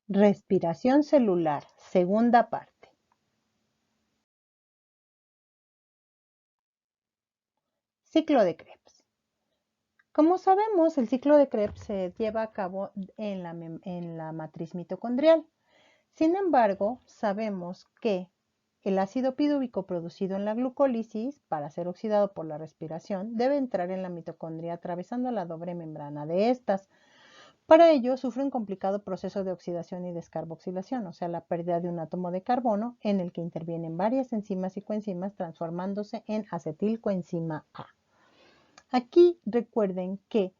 Respiración celular, segunda parte. Ciclo de Krebs. Como sabemos, el ciclo de Krebs se lleva a cabo en la matriz mitocondrial. Sin embargo, sabemos que el ácido pirúvico producido en la glucólisis, para ser oxidado por la respiración, debe entrar en la mitocondria atravesando la doble membrana de estas. Para ello, sufre un complicado proceso de oxidación y descarboxilación, o sea, la pérdida de un átomo de carbono en el que intervienen varias enzimas y coenzimas transformándose en acetilcoenzima A. Aquí recuerden que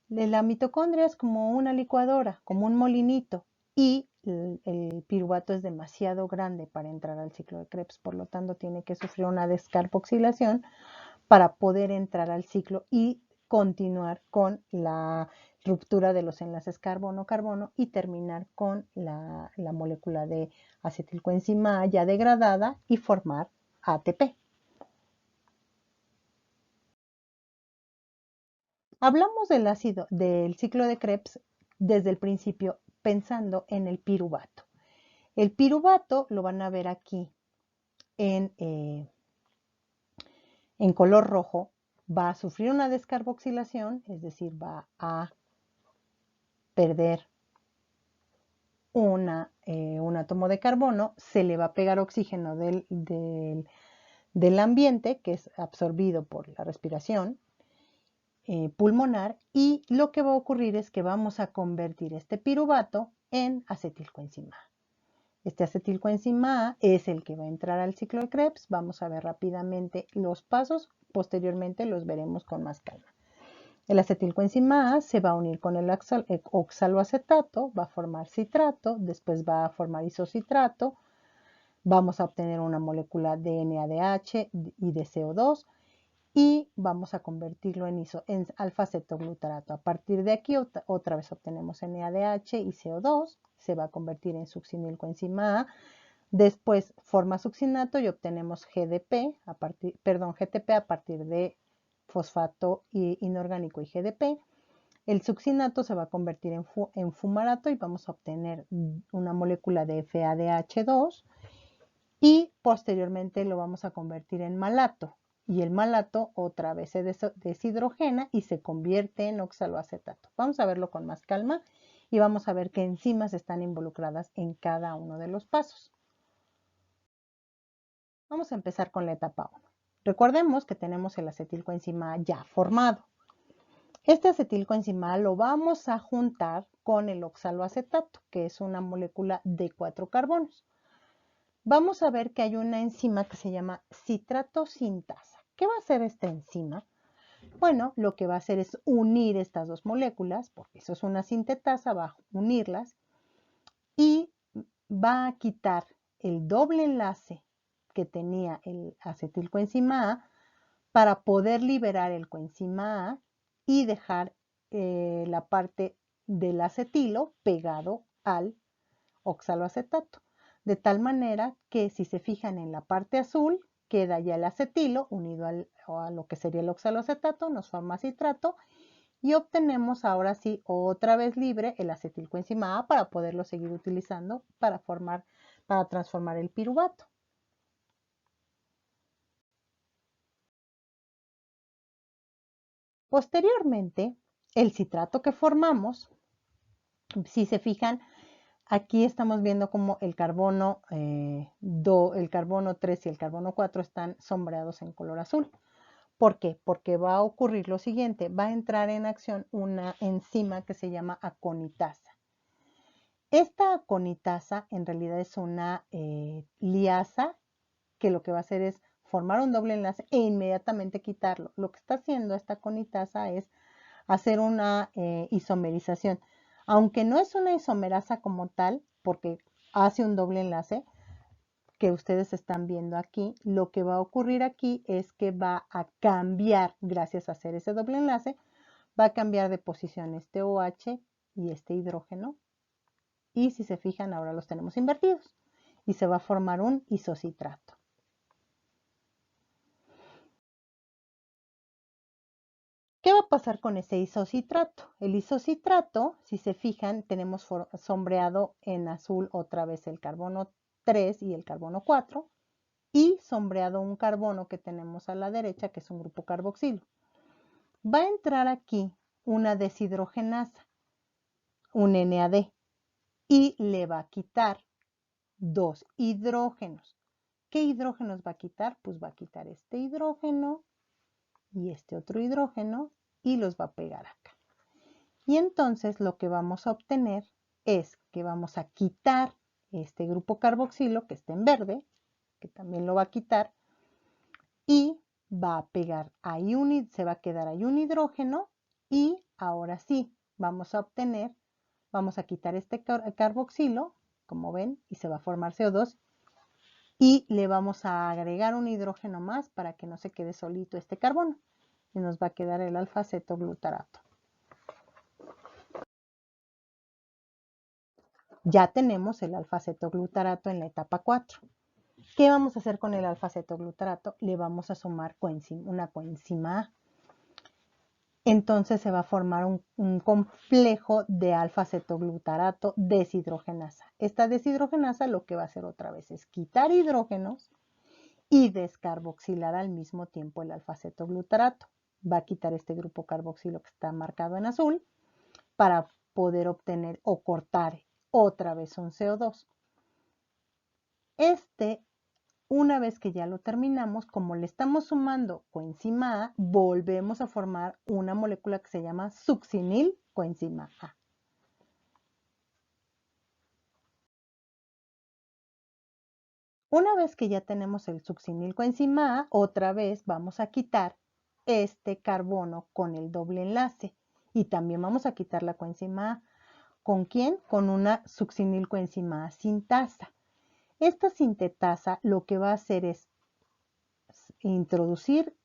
la mitocondria es como una licuadora, como un molinito, y el piruvato es demasiado grande para entrar al ciclo de Krebs, por lo tanto tiene que sufrir una descarboxilación para poder entrar al ciclo y continuar con la ruptura de los enlaces carbono-carbono y terminar con la molécula de acetilcoenzima A ya degradada y formar ATP. Hablamos del ciclo de Krebs desde el principio pensando en el piruvato. El piruvato lo van a ver aquí en, eh, en color rojo, va a sufrir una descarboxilación, es decir, va a perder un átomo de carbono, se le va a pegar oxígeno del ambiente, que es absorbido por la respiración pulmonar, y lo que va a ocurrir es que vamos a convertir este piruvato en acetilcoenzima A. Este acetilcoenzima A es el que va a entrar al ciclo de Krebs. Vamos a ver rápidamente los pasos, posteriormente los veremos con más calma. El acetilcoenzima A se va a unir con el oxaloacetato, va a formar citrato, después va a formar isocitrato, vamos a obtener una molécula de NADH y de CO2 y vamos a convertirlo en alfa-cetoglutarato. A partir de aquí otra vez obtenemos NADH y CO2, se va a convertir en succinilcoenzima A, después forma succinato y obtenemos GTP a partir de fosfato inorgánico y GDP. El succinato se va a convertir en fumarato y vamos a obtener una molécula de FADH2 y posteriormente lo vamos a convertir en malato. Y el malato otra vez se deshidrogena y se convierte en oxaloacetato. Vamos a verlo con más calma y vamos a ver qué enzimas están involucradas en cada uno de los pasos. Vamos a empezar con la etapa 1. Recordemos que tenemos el acetilcoenzima A ya formado. Este acetilcoenzima A lo vamos a juntar con el oxaloacetato, que es una molécula de 4 carbonos. Vamos a ver que hay una enzima que se llama citrato sintasa. ¿Qué va a hacer esta enzima? Bueno, lo que va a hacer es unir estas dos moléculas, porque eso es una sintetasa, va a unirlas y va a quitar el doble enlace que tenía el acetilcoenzima A para poder liberar el coenzima A y dejar la parte del acetilo pegado al oxaloacetato. De tal manera que si se fijan en la parte azul, queda ya el acetilo unido a lo que sería el oxaloacetato, nos forma citrato y obtenemos ahora sí otra vez libre el acetilcoenzima A para poderlo seguir utilizando para transformar el piruvato. Posteriormente, el citrato que formamos, si se fijan, aquí estamos viendo como el carbono 3 y el carbono 4 están sombreados en color azul. ¿Por qué? Porque va a ocurrir lo siguiente, va a entrar en acción una enzima que se llama aconitasa. Esta aconitasa en realidad es una liasa que lo que va a hacer es formar un doble enlace e inmediatamente quitarlo. Lo que está haciendo esta aconitasa es hacer una isomerización. Aunque no es una isomerasa como tal, porque hace un doble enlace que ustedes están viendo aquí, lo que va a ocurrir aquí es que va a cambiar, gracias a hacer ese doble enlace, va a cambiar de posición este OH y este hidrógeno. Y si se fijan, ahora los tenemos invertidos y se va a formar un isocitrato. ¿Qué va a pasar con ese isocitrato. El isocitrato, si se fijan, tenemos sombreado en azul otra vez el carbono 3 y el carbono 4 y sombreado un carbono que tenemos a la derecha, que es un grupo carboxilo. Va a entrar aquí una deshidrogenasa, un NAD, y le va a quitar 2 hidrógenos. ¿Qué hidrógenos va a quitar? Pues va a quitar este hidrógeno y este otro hidrógeno y los va a pegar acá. Y entonces lo que vamos a obtener es que vamos a quitar este grupo carboxilo que está en verde, que también lo va a quitar, y va a pegar ahí se va a quedar ahí un hidrógeno y ahora sí vamos a obtener, vamos a quitar este carboxilo, como ven, y se va a formar CO2 y le vamos a agregar un hidrógeno más para que no se quede solito este carbono y nos va a quedar el alfa-cetoglutarato. Ya tenemos el alfa-cetoglutarato en la etapa 4. ¿Qué vamos a hacer con el alfa-cetoglutarato? Le vamos a sumar una coenzima A. Entonces se va a formar un complejo de alfa-cetoglutarato deshidrogenasa. Esta deshidrogenasa lo que va a hacer otra vez es quitar hidrógenos y descarboxilar al mismo tiempo el alfa-cetoglutarato. Va a quitar este grupo carboxilo que está marcado en azul para poder obtener o cortar otra vez un CO2. Una vez que ya lo terminamos, como le estamos sumando coenzima A, volvemos a formar una molécula que se llama succinil coenzima A. Una vez que ya tenemos el succinil coenzima A, otra vez vamos a quitar este carbono con el doble enlace y también vamos a quitar la coenzima A. ¿Con quién? Con una succinil coenzima A sintasa. Esta sintetasa lo que va a hacer es introducir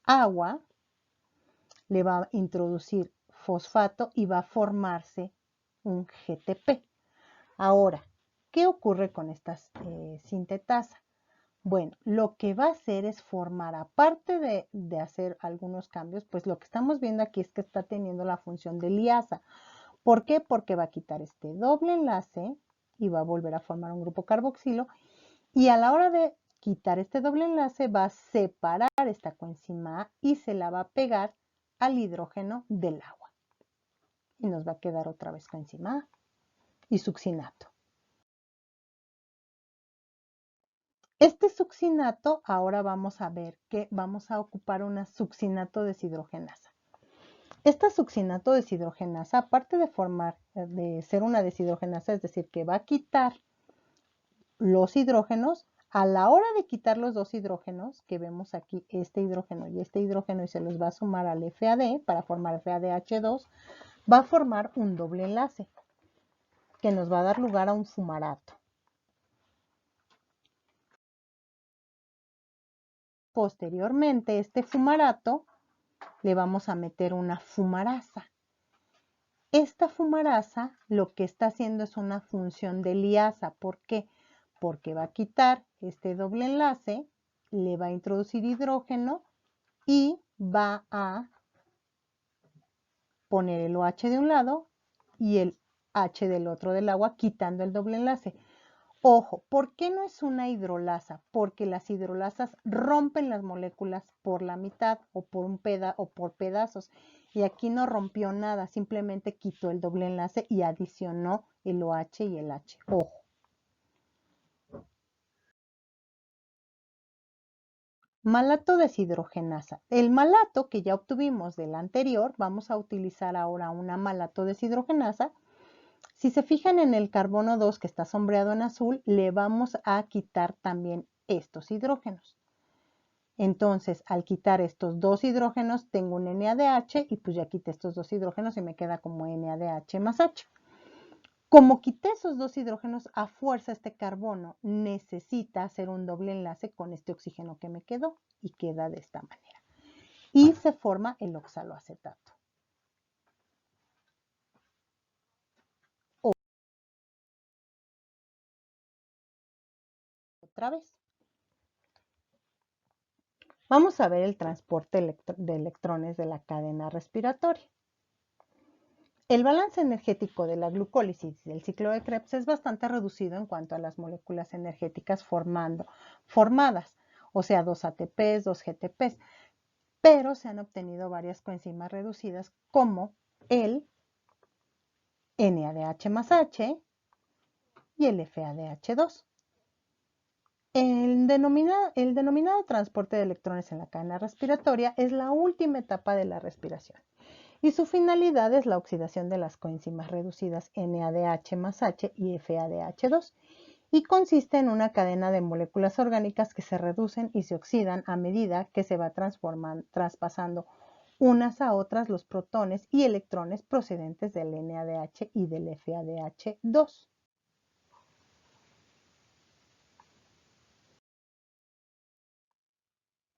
agua, le va a introducir fosfato y va a formarse un GTP. Ahora, ¿qué ocurre con esta sintetasa? Bueno, lo que va a hacer es formar, aparte de hacer algunos cambios, pues lo que estamos viendo aquí es que está teniendo la función de liasa. ¿Por qué? Porque va a quitar este doble enlace y va a volver a formar un grupo carboxilo y a la hora de quitar este doble enlace va a separar esta coenzima A y se la va a pegar al hidrógeno del agua. Y nos va a quedar otra vez coenzima A y succinato. Este succinato, ahora vamos a ver que vamos a ocupar una succinato deshidrogenasa. Esta succinato deshidrogenasa, aparte de ser una deshidrogenasa, es decir, que va a quitar los hidrógenos, a la hora de quitar los dos hidrógenos, que vemos aquí este hidrógeno y se los va a sumar al FAD para formar FADH2, va a formar un doble enlace que nos va a dar lugar a un fumarato. Posteriormente, este fumarato le vamos a meter una fumarasa. Esta fumarasa lo que está haciendo es una función de liasa. ¿Por qué? Porque va a quitar este doble enlace, le va a introducir hidrógeno y va a poner el OH de un lado y el H del otro del agua, quitando el doble enlace. Ojo, ¿por qué no es una hidrolasa? Porque las hidrolasas rompen las moléculas por la mitad o por pedazos. Y aquí no rompió nada, simplemente quitó el doble enlace y adicionó el OH y el H. Ojo. Malato deshidrogenasa. El malato que ya obtuvimos del anterior, vamos a utilizar ahora una malato deshidrogenasa. Si se fijan en el carbono 2 que está sombreado en azul, le vamos a quitar también estos hidrógenos. Entonces, al quitar estos dos hidrógenos, tengo un NADH y pues ya quité estos dos hidrógenos y me queda como NADH más H. Como quité esos dos hidrógenos, a fuerza este carbono necesita hacer un doble enlace con este oxígeno que me quedó y queda de esta manera. Y se forma el oxaloacetato. Otra vez. Vamos a ver el transporte de electrones de la cadena respiratoria. El balance energético de la glucólisis del ciclo de Krebs es bastante reducido en cuanto a las moléculas energéticas formadas, o sea, 2 ATPs, 2 GTPs, pero se han obtenido varias coenzimas reducidas como el NADH más H y el FADH2. El denominado transporte de electrones en la cadena respiratoria es la última etapa de la respiración y su finalidad es la oxidación de las coenzimas reducidas NADH más H y FADH2 y consiste en una cadena de moléculas orgánicas que se reducen y se oxidan a medida que se va traspasando unas a otras los protones y electrones procedentes del NADH y del FADH2.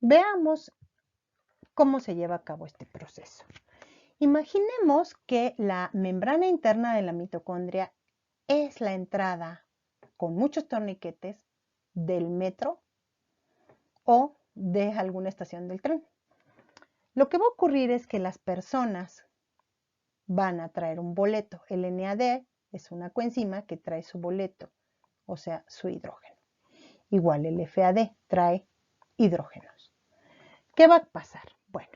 Veamos cómo se lleva a cabo este proceso. Imaginemos que la membrana interna de la mitocondria es la entrada con muchos torniquetes del metro o de alguna estación del tren. Lo que va a ocurrir es que las personas van a traer un boleto. El NAD es una coenzima que trae su boleto, o sea, su hidrógeno. Igual el FAD trae hidrógenos. ¿Qué va a pasar? Bueno,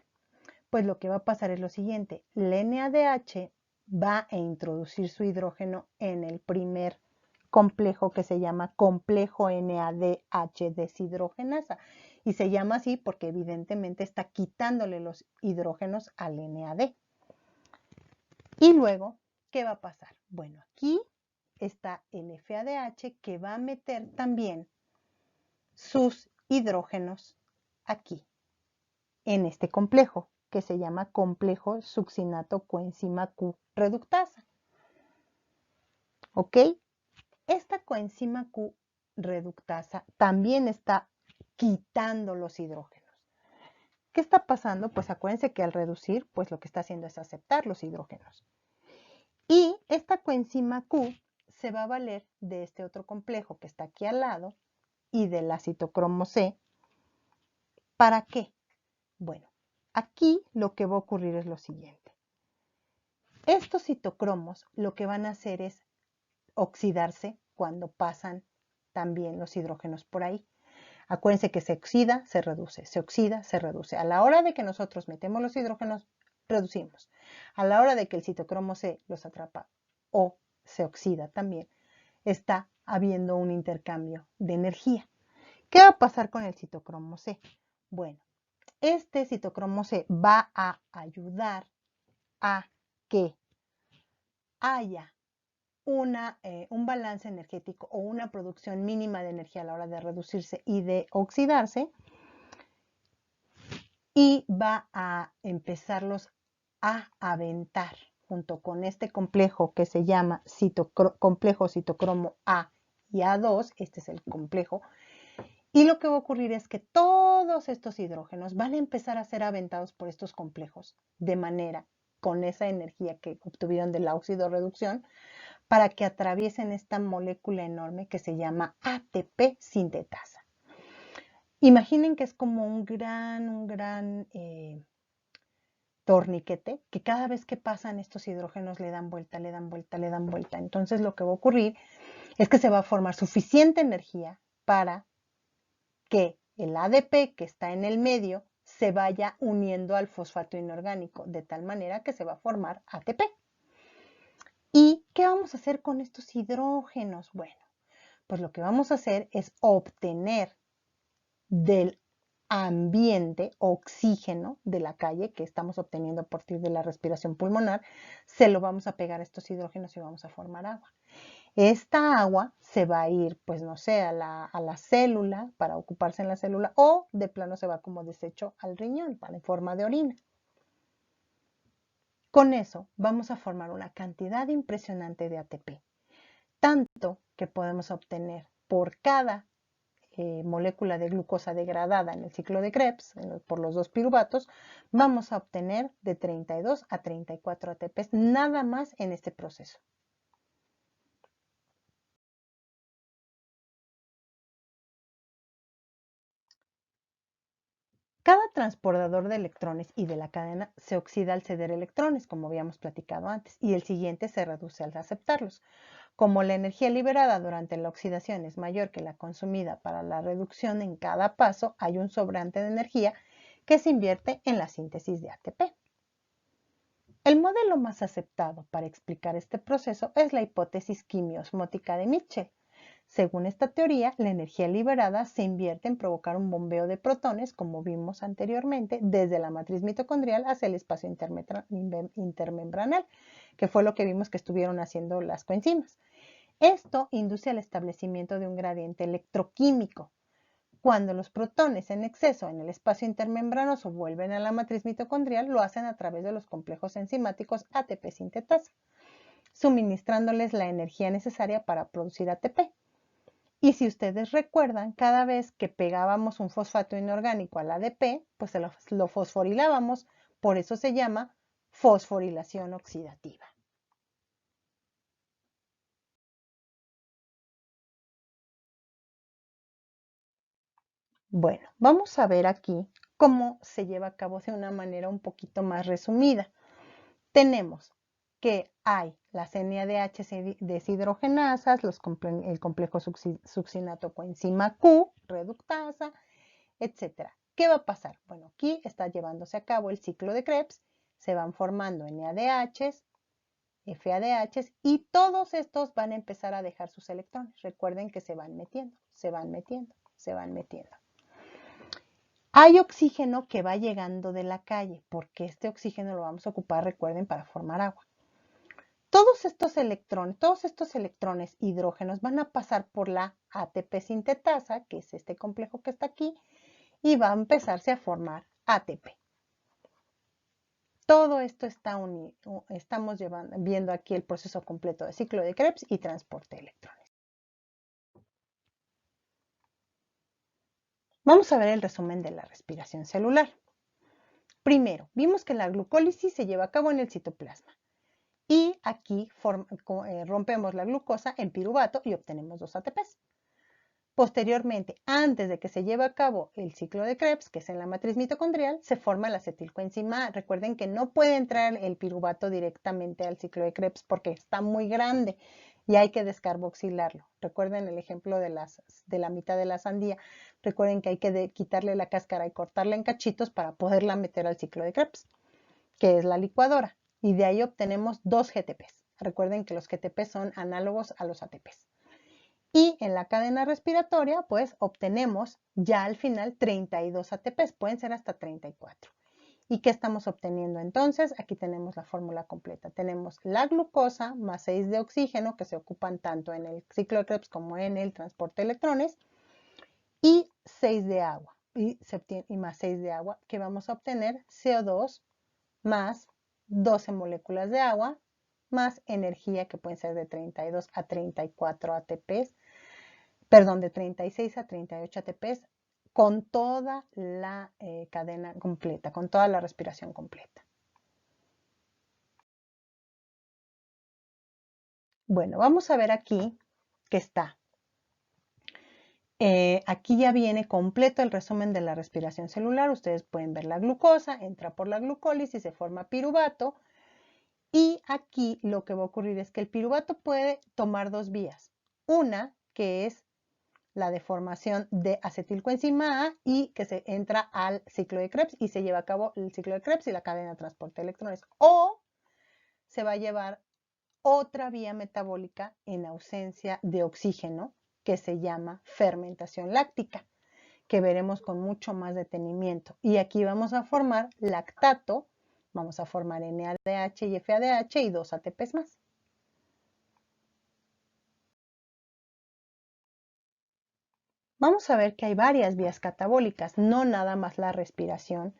pues lo que va a pasar es lo siguiente. El NADH va a introducir su hidrógeno en el primer complejo que se llama complejo NADH deshidrogenasa. Y se llama así porque evidentemente está quitándole los hidrógenos al NAD. Y luego, ¿qué va a pasar? Bueno, aquí está el FADH que va a meter también sus hidrógenos aquí, en este complejo, que se llama complejo succinato coenzima Q reductasa. ¿Ok? Esta coenzima Q reductasa también está quitando los hidrógenos. ¿Qué está pasando? Pues acuérdense que al reducir, pues lo que está haciendo es aceptar los hidrógenos. Y esta coenzima Q se va a valer de este otro complejo que está aquí al lado y del citocromo C. ¿Para qué? Bueno, aquí lo que va a ocurrir es lo siguiente. Estos citocromos lo que van a hacer es oxidarse cuando pasan también los hidrógenos por ahí. Acuérdense que se oxida, se reduce, se oxida, se reduce. A la hora de que nosotros metemos los hidrógenos, reducimos. A la hora de que el citocromo C los atrapa o se oxida también, está habiendo un intercambio de energía. ¿Qué va a pasar con el citocromo C? Bueno, este citocromo C va a ayudar a que haya un balance energético o una producción mínima de energía a la hora de reducirse y de oxidarse, y va a empezarlos a aventar junto con este complejo que se llama complejo citocromo A y A2, este es el complejo, y lo que va a ocurrir es que todos estos hidrógenos van a empezar a ser aventados por estos complejos de manera, con esa energía que obtuvieron de la oxidorreducción, para que atraviesen esta molécula enorme que se llama ATP sintetasa. Imaginen que es como un gran torniquete que cada vez que pasan estos hidrógenos le dan vuelta, le dan vuelta, le dan vuelta. Entonces lo que va a ocurrir es que se va a formar suficiente energía para que el ADP que está en el medio se vaya uniendo al fosfato inorgánico, de tal manera que se va a formar ATP. ¿Y qué vamos a hacer con estos hidrógenos? Bueno, pues lo que vamos a hacer es obtener del ambiente oxígeno de la calle que estamos obteniendo a partir de la respiración pulmonar, se lo vamos a pegar a estos hidrógenos y vamos a formar agua. Esta agua se va a ir, pues no sé, a la célula para ocuparse en la célula o de plano se va como desecho al riñón en forma de orina. Con eso vamos a formar una cantidad impresionante de ATP, tanto que podemos obtener por cada molécula de glucosa degradada en el ciclo de Krebs, por los 2 piruvatos, vamos a obtener de 32 a 34 ATPs nada más en este proceso. Cada transportador de electrones y de la cadena se oxida al ceder electrones, como habíamos platicado antes, y el siguiente se reduce al aceptarlos. Como la energía liberada durante la oxidación es mayor que la consumida para la reducción en cada paso, hay un sobrante de energía que se invierte en la síntesis de ATP. El modelo más aceptado para explicar este proceso es la hipótesis quimiosmótica de Mitchell. Según esta teoría, la energía liberada se invierte en provocar un bombeo de protones, como vimos anteriormente, desde la matriz mitocondrial hacia el espacio intermembranal, que fue lo que vimos que estuvieron haciendo las coenzimas. Esto induce al establecimiento de un gradiente electroquímico. Cuando los protones en exceso en el espacio intermembranoso vuelven a la matriz mitocondrial, lo hacen a través de los complejos enzimáticos ATP sintetasa, suministrándoles la energía necesaria para producir ATP. Y si ustedes recuerdan, cada vez que pegábamos un fosfato inorgánico al ADP, pues lo fosforilábamos, por eso se llama fosforilación oxidativa. Bueno, vamos a ver aquí cómo se lleva a cabo de una manera un poquito más resumida. Tenemos que hay las NADH deshidrogenasas, el complejo succinato coenzima Q, reductasa, etc. ¿Qué va a pasar? Bueno, aquí está llevándose a cabo el ciclo de Krebs, se van formando NADHs, FADHs y todos estos van a empezar a dejar sus electrones. Recuerden que se van metiendo, se van metiendo, se van metiendo. Hay oxígeno que va llegando de la calle, porque este oxígeno lo vamos a ocupar, recuerden, para formar agua. Todos estos electrones hidrógenos van a pasar por la ATP sintetasa, que es este complejo que está aquí, y va a empezarse a formar ATP. Todo esto está unido. Estamos viendo aquí el proceso completo de ciclo de Krebs y transporte de electrones. Vamos a ver el resumen de la respiración celular. Primero, vimos que la glucólisis se lleva a cabo en el citoplasma. Y aquí rompemos la glucosa en piruvato y obtenemos 2 ATPs. Posteriormente, antes de que se lleve a cabo el ciclo de Krebs, que es en la matriz mitocondrial, se forma la acetilcoenzima A. Recuerden que no puede entrar el piruvato directamente al ciclo de Krebs porque está muy grande y hay que descarboxilarlo. Recuerden el ejemplo de la mitad de la sandía. Recuerden que hay que quitarle la cáscara y cortarla en cachitos para poderla meter al ciclo de Krebs, que es la licuadora. Y de ahí obtenemos 2 GTPs. Recuerden que los GTPs son análogos a los ATPs. Y en la cadena respiratoria, pues obtenemos ya al final 32 ATPs, pueden ser hasta 34. ¿Y qué estamos obteniendo entonces? Aquí tenemos la fórmula completa. Tenemos la glucosa más 6 de oxígeno, que se ocupan tanto en el ciclo de Krebs como en el transporte de electrones, y 6 de agua, y más 6 de agua, que vamos a obtener CO2 más 12 moléculas de agua, más energía, que pueden ser de 32 a 34 ATPs, perdón, de 36 a 38 ATPs, con toda la cadena completa, con toda la respiración completa. Bueno, vamos a ver aquí que está. Aquí ya viene completo el resumen de la respiración celular. Ustedes pueden ver la glucosa, entra por la glucólisis, se forma piruvato. Y aquí lo que va a ocurrir es que el piruvato puede tomar 2 vías. Una, que es la deformación de acetilcoenzima A y que se entra al ciclo de Krebs y se lleva a cabo el ciclo de Krebs y la cadena de transporte de electrones. O se va a llevar otra vía metabólica en ausencia de oxígeno que se llama fermentación láctica, que veremos con mucho más detenimiento. Y aquí vamos a formar lactato, vamos a formar NADH y FADH y 2 ATPs más. Vamos a ver que hay varias vías catabólicas, no nada más la respiración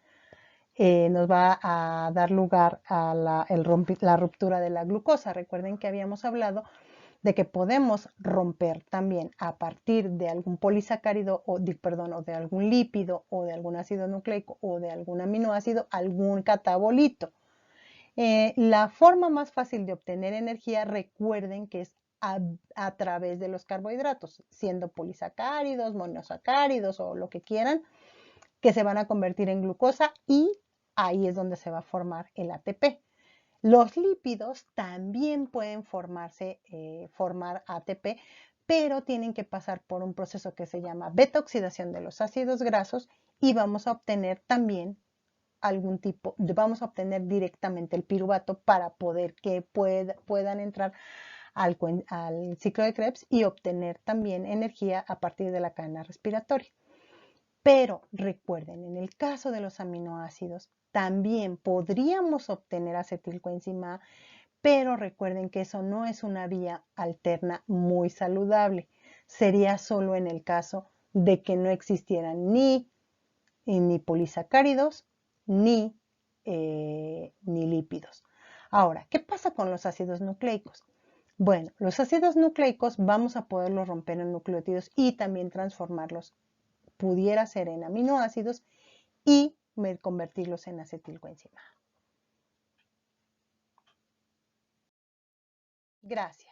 nos va a dar lugar a la ruptura de la glucosa. Recuerden que habíamos hablado de que podemos romper también a partir de algún polisacárido o de algún lípido o de algún ácido nucleico o de algún aminoácido, algún catabolito. La forma más fácil de obtener energía, recuerden que es a través de los carbohidratos, siendo polisacáridos, monosacáridos o lo que quieran. que se van a convertir en glucosa y ahí es donde se va a formar el ATP. Los lípidos también pueden formar ATP, pero tienen que pasar por un proceso que se llama beta-oxidación de los ácidos grasos y vamos a obtener también vamos a obtener directamente el piruvato para poder que puedan entrar al ciclo de Krebs y obtener también energía a partir de la cadena respiratoria. Pero recuerden, en el caso de los aminoácidos, también podríamos obtener acetilcoenzima A, pero recuerden que eso no es una vía alterna muy saludable. Sería solo en el caso de que no existieran ni polisacáridos ni lípidos. Ahora, ¿qué pasa con los ácidos nucleicos? Bueno, los ácidos nucleicos vamos a poderlos romper en nucleótidos y también transformarlos, pudiera ser en aminoácidos y convertirlos en acetilcoenzima. Gracias.